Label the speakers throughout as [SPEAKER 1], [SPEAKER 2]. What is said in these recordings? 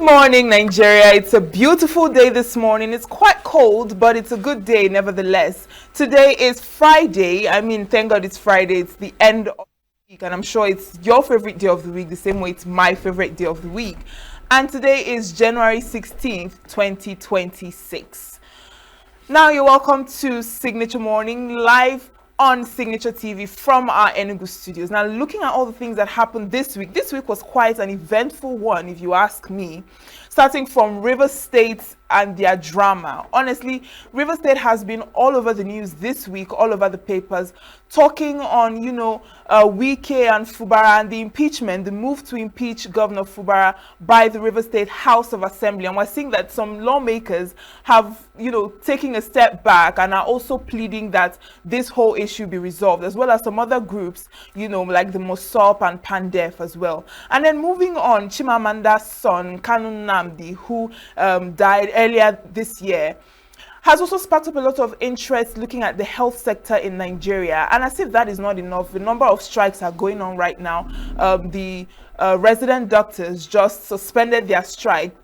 [SPEAKER 1] Morning, Nigeria. It's a beautiful day this morning. It's quite cold, but it's a good day nevertheless. Today is Friday. Thank God it's Friday. It's the end of the week, and I'm sure it's your favorite day of the week, the same way it's my favorite day of the week. And today is January 16th, 2026. Now you're welcome to Signature Morning live on Signature TV from our Enugu studios. Now, looking at all the things that happened this week was quite an eventful one, if you ask me. Starting from River State and their drama. Honestly, River State has been all over the news this week, all over the papers, talking on, Wike and Fubara and the impeachment, the move to impeach Governor Fubara by the River State House of Assembly. And we're seeing that some lawmakers have, taken a step back and are also pleading that this whole issue be resolved, as well as some other groups, like the Mosop and Pandef as well. And then moving on, Chimamanda's son, Kanu Namdi, who died earlier this year, has also sparked up a lot of interest looking at the health sector in Nigeria. And as if that is not enough, the number of strikes are going on right now. The resident doctors just suspended their strike,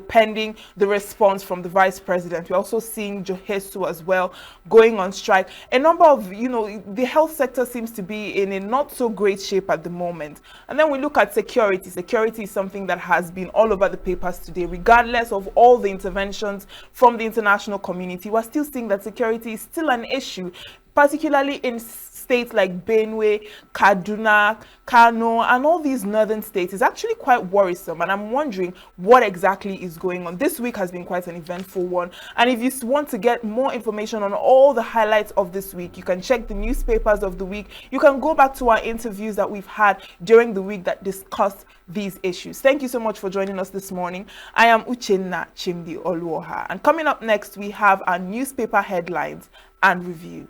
[SPEAKER 1] pending the response from the vice president. We're also seeing Johesu as well going on strike. A number of, the health sector seems to be in a not so great shape at the moment. And then we look at security. Security is something that has been all over the papers today. Regardless of all the interventions from the international community, we're still seeing that security is still an issue, particularly in states like Benue, Kaduna, Kano, and all these northern states. Is actually quite worrisome, and I'm wondering what exactly is going on. This week has been quite an eventful one, and if you want to get more information on all the highlights of this week, you can check the newspapers of the week. You can go back to our interviews that we've had during the week that discussed these issues. Thank you so much for joining us this morning. I am Uchenna Chimdi Oluoha, and coming up next, we have our newspaper headlines and review.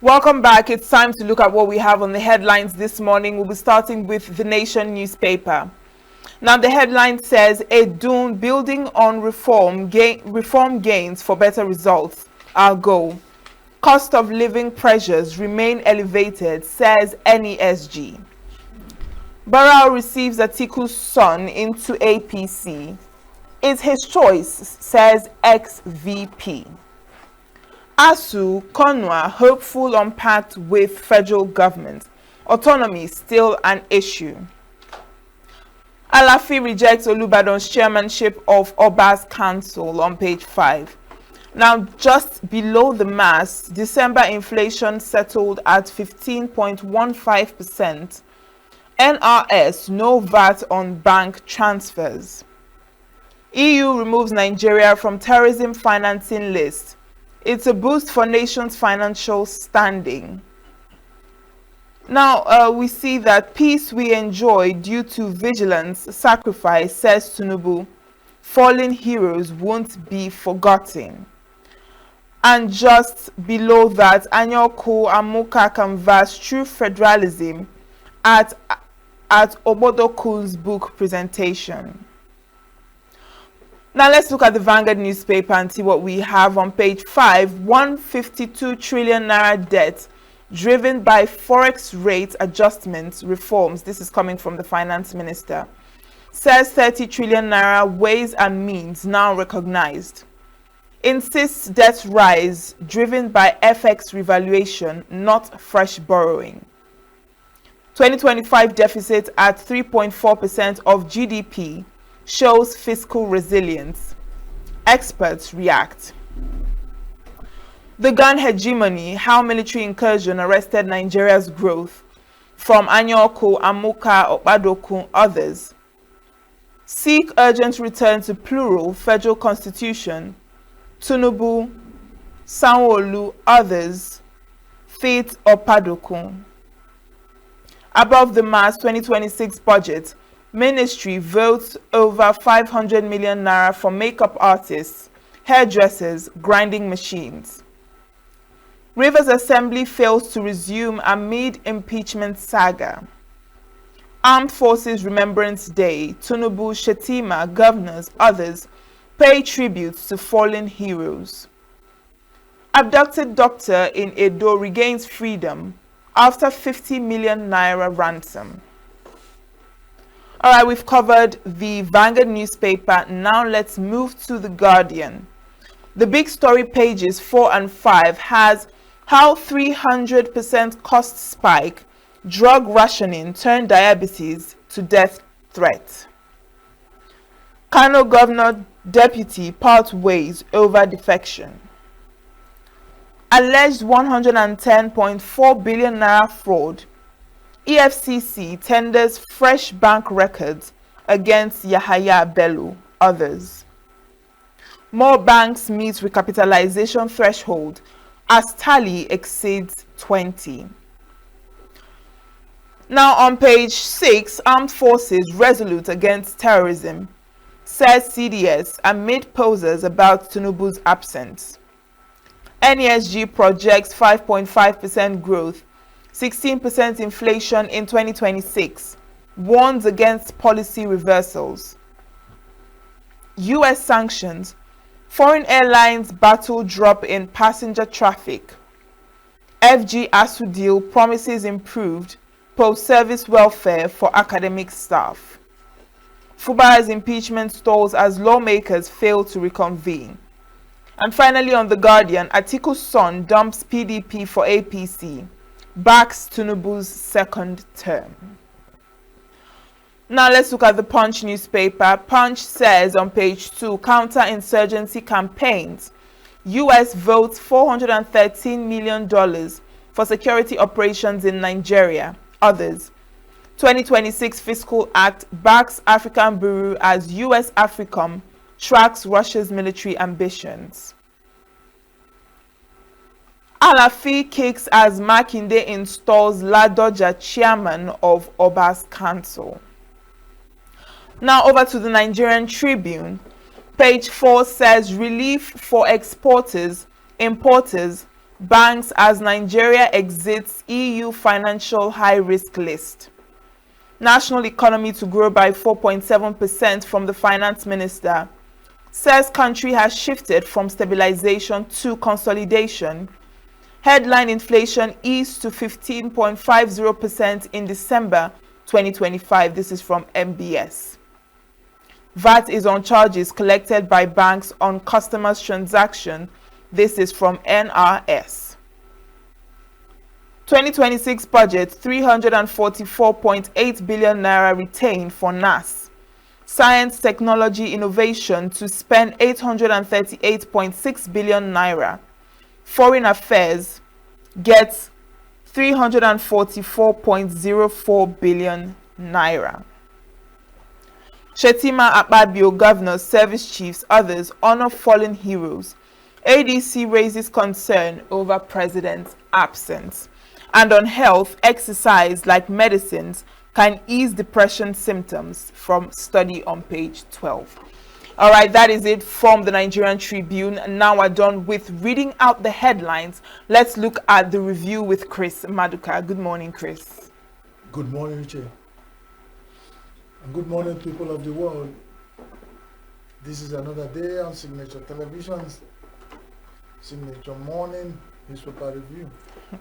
[SPEAKER 1] Welcome back. It's time to look at what we have on the headlines this morning. We'll be starting with the Nation newspaper. Now, the headline says, Edun building on reform gains for better results. Our goal. Cost of living pressures remain elevated, says NESG. Barrow receives Atiku's son into APC. It's his choice, says ex-VP. ASU, Konwa, hopeful on pact with federal government. Autonomy still an issue. Alafi rejects Olubadan's chairmanship of Oba's Council on page 5. Now, just below the mass, December inflation settled at 15.15%. NRS, no VAT on bank transfers. EU removes Nigeria from terrorism financing list. It's a boost for nation's financial standing. Now, we see that peace we enjoy due to vigilance, sacrifice, says Tinubu. Fallen heroes won't be forgotten. And just below that, Anyoko Amuka canvas true federalism at Obodoku's book presentation. Now let's look at the Vanguard newspaper and see what we have on page 5. 152 trillion naira debt driven by forex rate adjustments reforms. This is coming from the finance minister. Says 30 trillion naira ways and means now recognized. insists debt rise driven by FX revaluation, not fresh borrowing. 2025 deficit at 3.4% of GDP shows fiscal resilience. Experts react. The gun hegemony, how military incursion arrested Nigeria's growth, from Anyoko, Amuka, Okpadoku, others. Seek urgent return to plural federal constitution, Tinubu, Sanwo-Olu, others. Faith Okpadoku. Above the mass 2026 budget, ministry votes over 500 million naira for makeup artists, hairdressers, grinding machines. Rivers Assembly fails to resume amid impeachment saga. Armed Forces Remembrance Day, Tinubu, Shetima, governors, others pay tributes to fallen heroes. Abducted doctor in Edo regains freedom after 50 million naira ransom. All right, we've covered the Vanguard newspaper. Now let's move to The Guardian. The big story pages 4 and 5 has how 300% cost spike, drug rationing turned diabetes to death threat. Kano governor deputy part ways over defection. Alleged 110.4 billion naira fraud. EFCC tenders fresh bank records against Yahaya Bello, others. More banks meet recapitalization threshold as tally exceeds 20. Now on page 6, Armed Forces resolute against terrorism, says CDS amid posers about Tinubu's absence. NESG projects 5.5% growth, 16% inflation in 2026, warns against policy reversals. US sanctions, foreign airlines battle drop in passenger traffic. FG ASU deal promises improved post-service welfare for academic staff. Fuba's impeachment stalls as lawmakers fail to reconvene. And finally on The Guardian, Atiku's son dumps PDP for APC, backs Tinubu's second term. Now let's look at the Punch newspaper. Punch says on page 2, counter-insurgency campaigns. US votes $413 million for security operations in Nigeria. Others. 2026 Fiscal Act backs African Bureau as US AFRICOM tracks Russia's military ambitions. Alafi kicks as Makinde installs Ladoja chairman of Oba's Council. Now over to the Nigerian Tribune. Page 4 says relief for exporters, importers, banks as Nigeria exits EU financial high-risk list. National economy to grow by 4.7% from the finance minister. Says country has shifted from stabilization to consolidation. Headline inflation eased to 15.50% in December 2025. This is from MBS. VAT is on charges collected by banks on customers' transaction. This is from NRS. 2026 budget 344.8 billion naira retained for NAS. Science, technology, innovation to spend 838.6 billion naira. Foreign affairs gets 344.04 billion naira. Shetima, Akpabio, governors, service chiefs, others honor fallen heroes. ADC raises concern over president's absence. And on health, exercise like medicines can ease depression symptoms, from study on page 12. All right, that is it from the Nigerian Tribune. Now we're done with reading out the headlines. Let's look at the review with Chris Maduka. Good morning, Chris.
[SPEAKER 2] Good morning, Richie. And good morning, people of the world. This is another day on Signature Television's Signature Morning Newspaper review.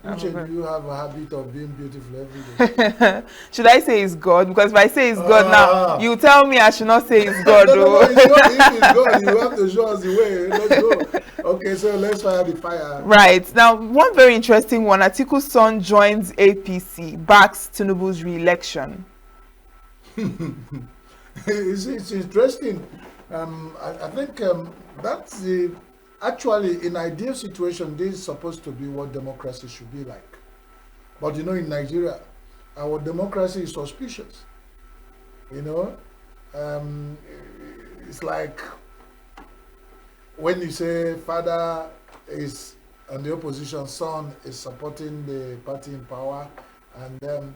[SPEAKER 2] Uche, do you have a habit of being beautiful every day?
[SPEAKER 1] Should I say it's God? Because if I say it's God now, you tell me I should not say it's God.
[SPEAKER 2] No, it's God. If it's God, you have to show us the way. Let's go. Okay, so let's fire the fire.
[SPEAKER 1] Right. Now, one very interesting one. Atiku's son joins APC, backs Tinubu's re-election.
[SPEAKER 2] It's interesting. I think that's the actually in ideal situation. This is supposed to be what democracy should be like. But you know, in Nigeria, our democracy is suspicious. You know, it's like when you say father is on the opposition, son is supporting the party in power, and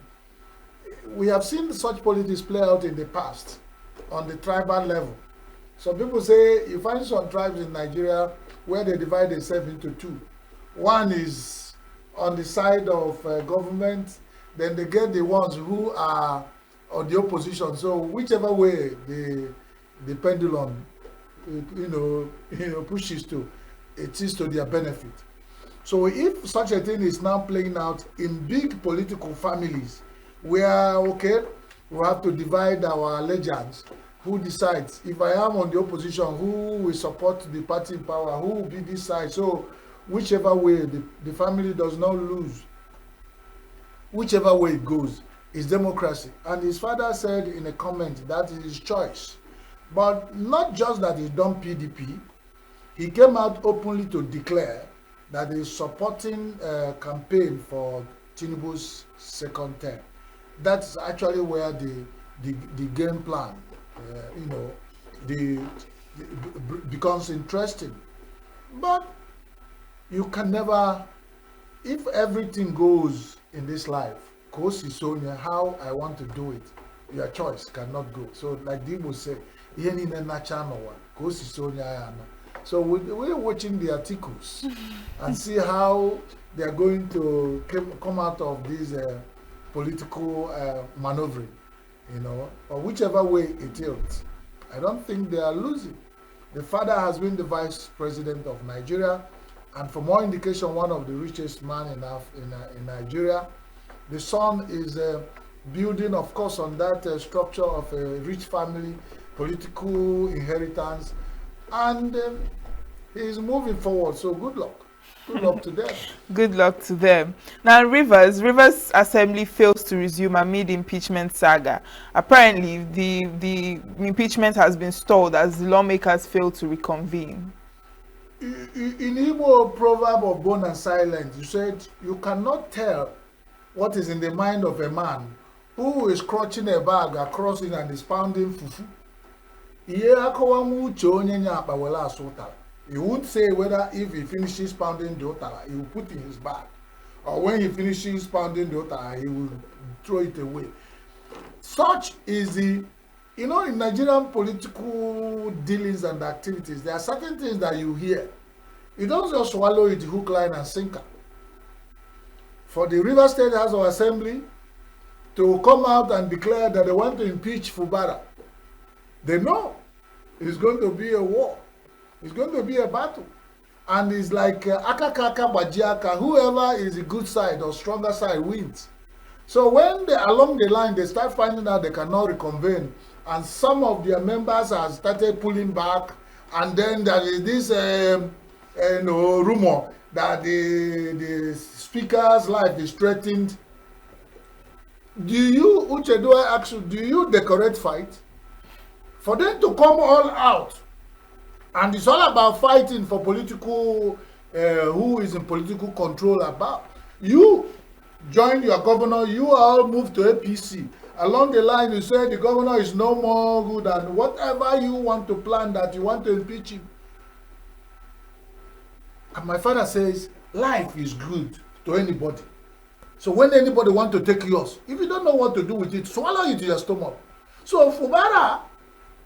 [SPEAKER 2] we have seen such politics play out in the past on the tribal level. So people say you find some tribes in Nigeria where they divide themselves into two. One is on the side of government, then they get the ones who are on the opposition. So whichever way the pendulum pushes to, it is to their benefit. So if such a thing is now playing out in big political families, where okay, we have to divide our allegiance. Who decides? If I am on the opposition, who will support the party in power? Who will be this side? So whichever way the family does not lose, whichever way it goes, is democracy. And his father said in a comment that is his choice. But not just that he's done PDP, he came out openly to declare that he's supporting a campaign for Tinubu's second term. That's actually where the game plan, becomes interesting. But you can never, if everything goes in this life, Kosi Sonia, how I want to do it, your choice cannot go. So like Debo said, Kosi Sonia. So we're watching the articles and see how they're going to come out of this political maneuvering, or whichever way it is. I don't think they are losing. The father has been the vice president of Nigeria, and for more indication, one of the richest men in Nigeria. The son is building, of course, on that structure of a rich family, political inheritance, and he's moving forward. So good luck. Good luck to them.
[SPEAKER 1] Good luck to them. Now, Rivers Assembly fails to resume amid impeachment saga. Apparently, the impeachment has been stalled as the lawmakers fail to reconvene.
[SPEAKER 2] In Igbo proverb of bone and silence, you said you cannot tell what is in the mind of a man who is crouching a bag across it and is pounding fufu. He won't say whether if he finishes pounding the otara, he will put in his bag, or when he finishes pounding the otara, he will throw it away. Such is the, in Nigerian political dealings and activities, there are certain things that you hear. You don't just swallow it hook, line, and sinker. For the Rivers State House of Assembly to come out and declare that they want to impeach Fubara, they know it's going to be a war. It's going to be a battle. And it's like akakaka bajiaka, whoever is the good side or stronger side wins. So when along the line, they start finding out they cannot reconvene, and some of their members have started pulling back, and then there is this rumor that the speaker's life is threatened. Uche, do I ask you, do you decorate fight? For them to come all out, and it's all about fighting for political, who is in political control about. You join your governor, you all move to APC. Along the line, you say the governor is no more good, and whatever you want to plan that you want to impeach him. And my father says, life is good to anybody. So when anybody want to take yours, if you don't know what to do with it, swallow it to your stomach. So Fubara,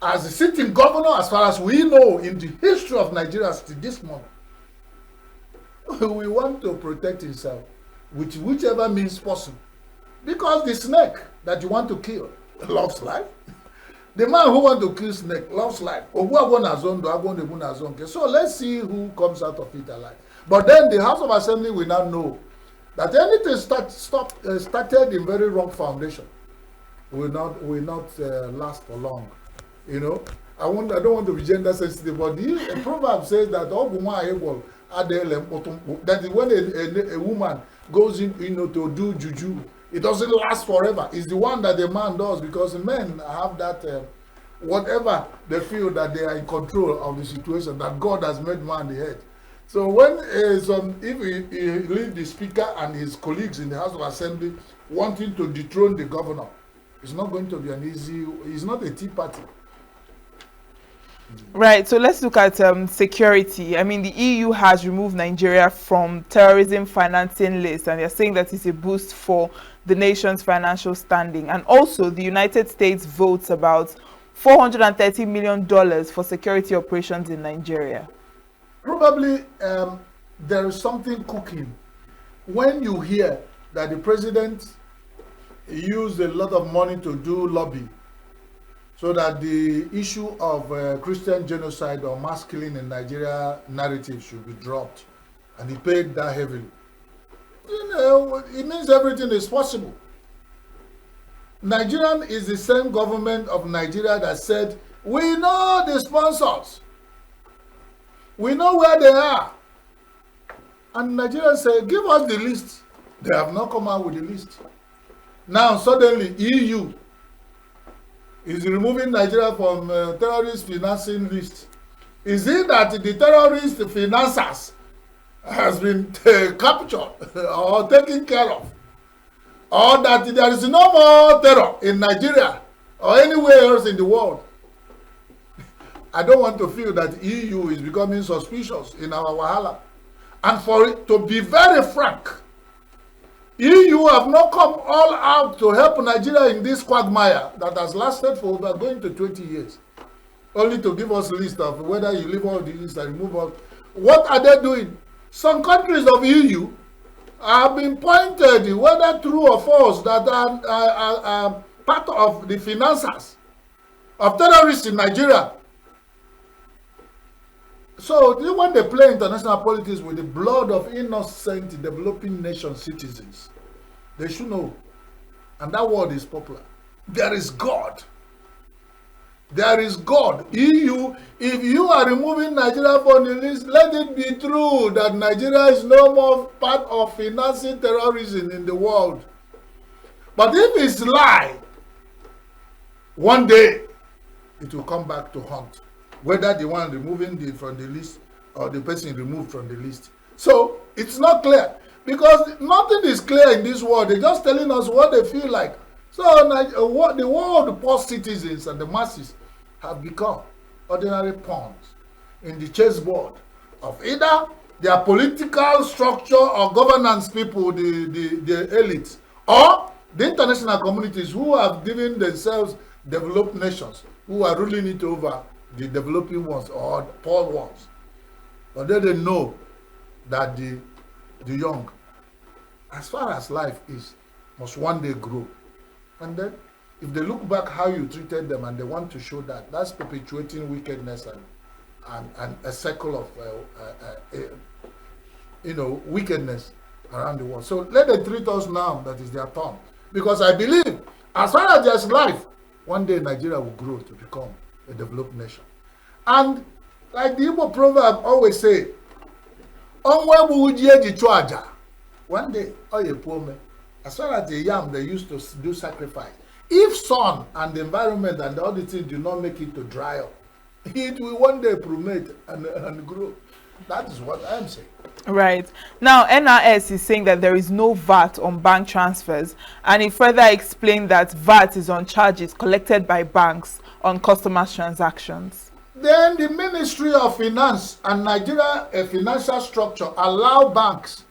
[SPEAKER 2] as a sitting governor, as far as we know in the history of Nigeria to this moment, we want to protect himself with whichever means possible. Because the snake that you want to kill loves life. The man who wants to kill snake loves life. So let's see who comes out of it alive. But then the House of Assembly will now know that anything started in very wrong foundation will not last for long. You know, I don't want to be gender sensitive, but the proverb says that that is when a woman goes in, to do juju, it doesn't last forever. It's the one that the man does, because men have that whatever they feel that they are in control of the situation, that God has made man the head. So when if he leave the speaker and his colleagues in the House of Assembly wanting to dethrone the governor, it's not going to be an easy. It's not a tea party.
[SPEAKER 1] Right, so let's look at security. I mean, the EU has removed Nigeria from terrorism financing list, and they're saying that it's a boost for the nation's financial standing. And also, the United States votes about $430 million for security operations in Nigeria.
[SPEAKER 2] Probably there is something cooking when you hear that the president used a lot of money to do lobby so that the issue of Christian genocide or mass killing in Nigeria narrative should be dropped, and he paid that heavily. You know, it means everything is possible. Nigerian is the same government of Nigeria that said, we know the sponsors, we know where they are. And Nigerians say, give us the list. They have not come out with the list. Now suddenly EU is removing Nigeria from terrorist financing list. Is it that the terrorist financiers has been captured or taken care of? Or that there is no more terror in Nigeria or anywhere else in the world? I don't want to feel that EU is becoming suspicious in our wahala. And for it to be very frank, EU have not come all out to help Nigeria in this quagmire that has lasted for over going to 20 years. Only to give us a list of whether you leave all these and remove all. What are they doing? Some countries of EU have been pointed, whether true or false, that are part of the financiers of terrorists in Nigeria. So when they play international politics with the blood of innocent developing nation citizens, they should know. And that word is popular. There is God. There is God. EU, if you are removing Nigeria from the list, let it be true that Nigeria is no more part of financing terrorism in the world. But if it's lie, one day it will come back to haunt, whether the one removing from the list or the person removed from the list. So it's not clear, because nothing is clear in this world. They're just telling us what they feel like. So what the world, the poor citizens and the masses have become ordinary pawns in the chessboard of either their political structure or governance people, the elites, or the international communities who have given themselves developed nations, who are ruling it over the developing ones or the poor ones. But they don't know that the young, as far as life is, must one day grow. And then if they look back how you treated them and they want to show that, that's perpetuating wickedness and a circle of wickedness around the world. So let them treat us now that is their turn. Because I believe as far as there's life, one day Nigeria will grow to become a developed nation. And like the Igbo proverb always say, one day, as far as the yam they used to do sacrifice, if sun and the environment and the other things do not make it to dry up, it will one day promulgate and grow. That is what I'm saying.
[SPEAKER 1] Right. Now, NRS is saying that there is no VAT on bank transfers, and it further explained that VAT is on charges collected by banks on customers' transactions.
[SPEAKER 2] Then the Ministry of Finance and Nigeria, a financial structure, allow banks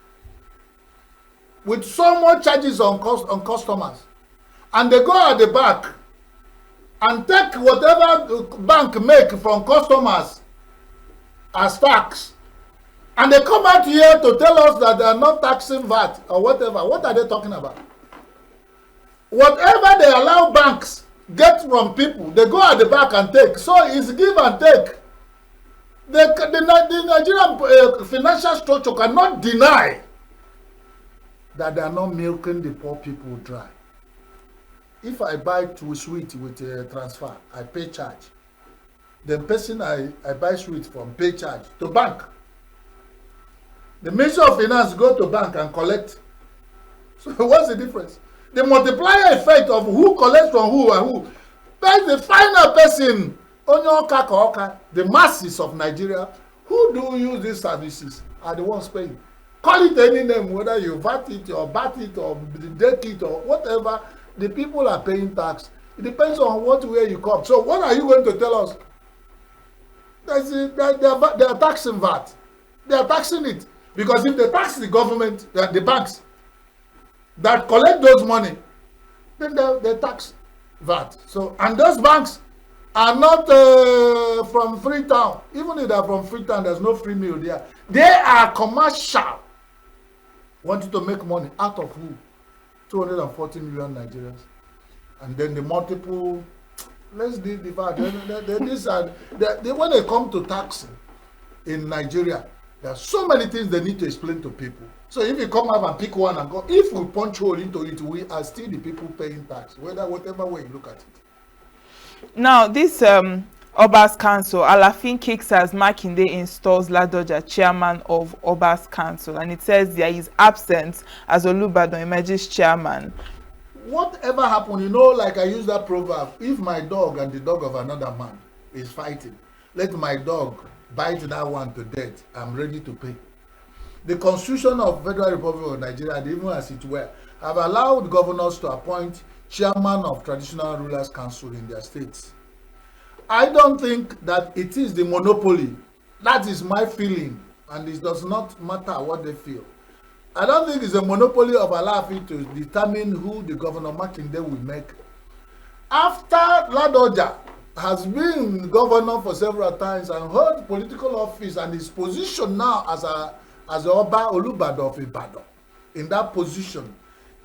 [SPEAKER 2] with so much charges on customers, and they go at the back and take whatever the bank make from customers as tax, and they come out here to tell us that they are not taxing VAT or whatever. What are they talking about? Whatever they allow banks get from people, they go at the back and take. So it's give and take. The Nigerian financial structure cannot deny that they are not milking the poor people dry. If I buy two sweet with a transfer, I pay charge. The person I buy sweet from pay charge to bank. The Ministry of Finance go to bank and collect. So what's the difference? The multiplier effect of who collects from who and who. That's the final person, the masses of Nigeria, who do use these services are the ones paying. Call it any name, whether you VAT it or bat it or deck it or whatever, the people are paying tax. It depends on where you come. So what are you going to tell us? They are taxing VAT. They are taxing it. Because if they tax the government, the banks that collect those money, then they tax VAT. So, and those banks are not from Freetown. Even if they're from Freetown, there's no free meal there. They are commercial. Wanting to make money out of who? 240 million Nigerians. And then the multiple, let's leave the VAT. When they come to taxing in Nigeria, there are so many things they need to explain to people. So if you come up and pick one and go, if we punch hole into it, we are still the people paying tax, whatever way you look at it.
[SPEAKER 1] Now, this Obas Council, Alafin kicks as Makinde installs Ladoja chairman of Obas Council, and it says there is absence as Olubadan emerges chairman.
[SPEAKER 2] Whatever happened, like I use that proverb, if my dog and the dog of another man is fighting, let my dog bite that one to death. I'm ready to pay. The Constitution of Federal Republic of Nigeria, even as it were, have allowed governors to appoint chairman of traditional rulers council in their states. I don't think that it is the monopoly. That is my feeling, and it does not matter what they feel. I don't think it's a monopoly of Alaafin to determine who the governor Makinde will make. After Ladoja has been governor for several times and held political office and is positioned now as Oba Olubadan of Ibadan in that position,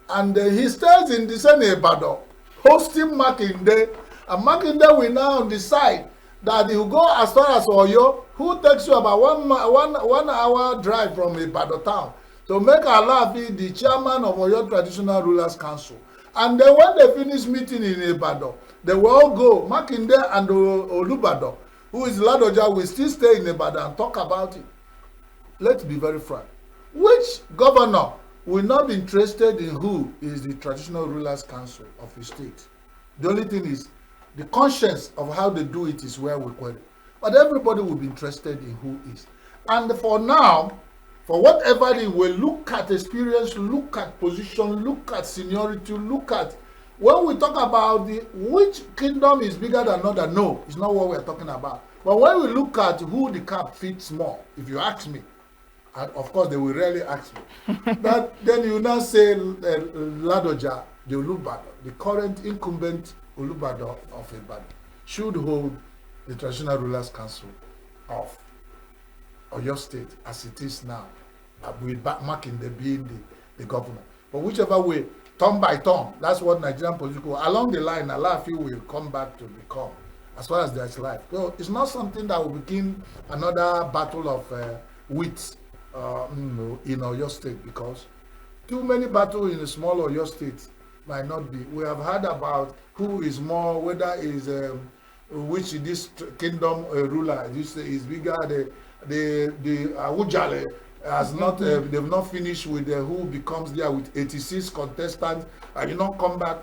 [SPEAKER 2] and he stays in the same Ibadan hosting Makinde, and Makinde will now decide that he will go as far as Oyo, who takes you about one hour drive from Ibadan town, to make Alaafin the chairman of Oyo Traditional Rulers Council. And then when they finish meeting in Ibadan, they will all go. Makinde and Olubadan, who is Ladoja, will still stay in Ibadan and talk about it. Let's be very frank. Which governor will not be interested in who is the Traditional Rulers Council of his state? The only thing is, the conscience of how they do it is where we query. But everybody will be interested in who is. And for now, for whatever they will look at experience, look at position, look at seniority, look at, when we talk about which kingdom is bigger than another, no, it's not what we're talking about. But when we look at who the cap fits more, if you ask me, and of course they will rarely ask me, but then you now say Ladoja, the Olubadan, the current incumbent Olubadan of Ibadan, should hold the Traditional Rulers Council of Oyo State as it is now, with Makinde being the governor. But whichever way, turn by turn, that's what Nigerian political, along the line, Alaafin will come back to become, as far as there's life. So it's not something that will begin another battle of wits in Oyo State, because too many battles in a small Oyo State might not be. We have heard about who is more, whether is which this kingdom ruler is bigger. The Awujale has not they've not finished with who becomes there with 86 contestants and you not come back.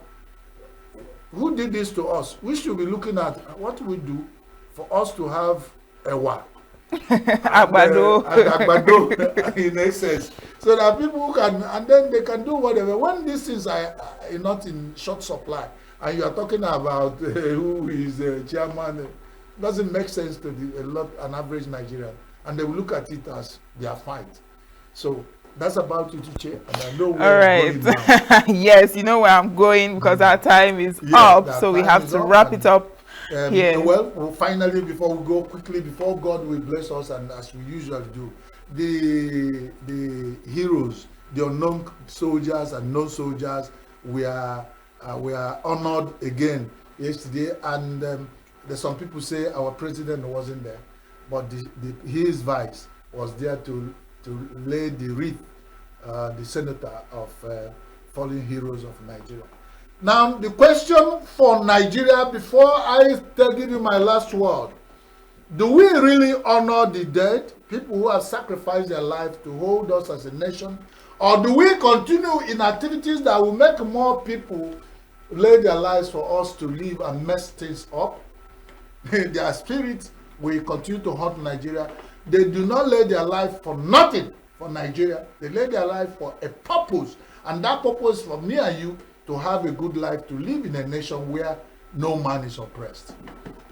[SPEAKER 2] Who did this to us? We should be looking at what we do for us to have Ewa Agbado in essence, so that people can, and then they can do whatever. When these things are not in short supply, and you are talking about who is chairman, it doesn't make sense to an average Nigerian, and they will look at it as their fight. So that's about it, Che, and I know where
[SPEAKER 1] I'm going now. Yes, you know where I'm going, because our time is up, so we have to wrap it up.
[SPEAKER 2] Well, finally, before we go quickly, before God will bless us, and as we usually do, the heroes, the unknown soldiers and non-soldiers, we are honored again yesterday. And there's some people say our president wasn't there. but his vice was there to lay the wreath, the senator of fallen heroes of Nigeria. Now, the question for Nigeria, before I give you my last word, do we really honor the dead, people who have sacrificed their life to hold us as a nation? Or do we continue in activities that will make more people lay their lives for us to live and mess things up? Their spirits will continue to haunt Nigeria. They do not lay their life for nothing for Nigeria. They lay their life for a purpose. And that purpose for me and you to have a good life, to live in a nation where no man is oppressed.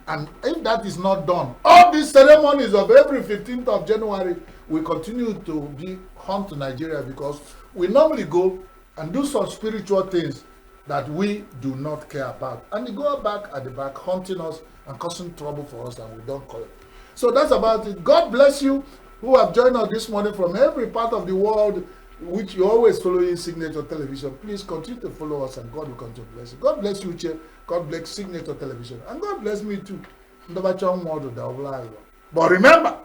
[SPEAKER 2] And if that is not done, all these ceremonies of every 15th of January will continue to be haunt to Nigeria, because we normally go and do some spiritual things that we do not care about. And they go back at the back, haunting us and causing trouble for us, and we don't call it. So that's about it. God bless you who have joined us this morning from every part of the world, which you always follow in Signature Television. Please continue to follow us, and God will continue to bless you. God bless you, Chair. God bless Signature Television. And God bless me too. But remember,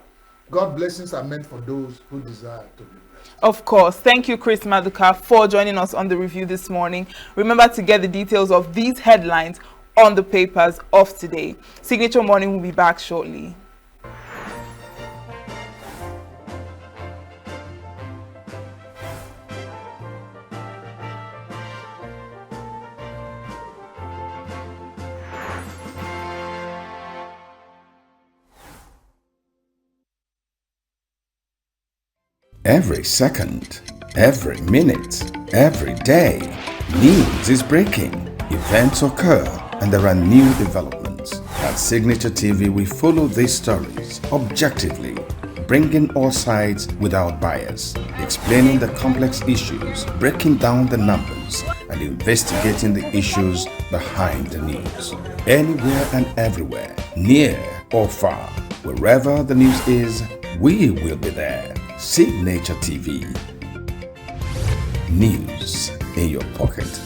[SPEAKER 2] God's blessings are meant for those who desire to be blessed.
[SPEAKER 1] Of course. Thank you, Chris Maduka, for joining us on the review this morning. Remember to get the details of these headlines on the papers of today. Signature Morning will be back shortly.
[SPEAKER 3] Every second, every minute, every day, news is breaking, events occur, and there are new developments. At Signature TV, we follow these stories objectively, bringing all sides without bias, explaining the complex issues, breaking down the numbers, and investigating the issues behind the news. Anywhere and everywhere, near or far, wherever the news is, we will be there. Signature TV. News in your pocket.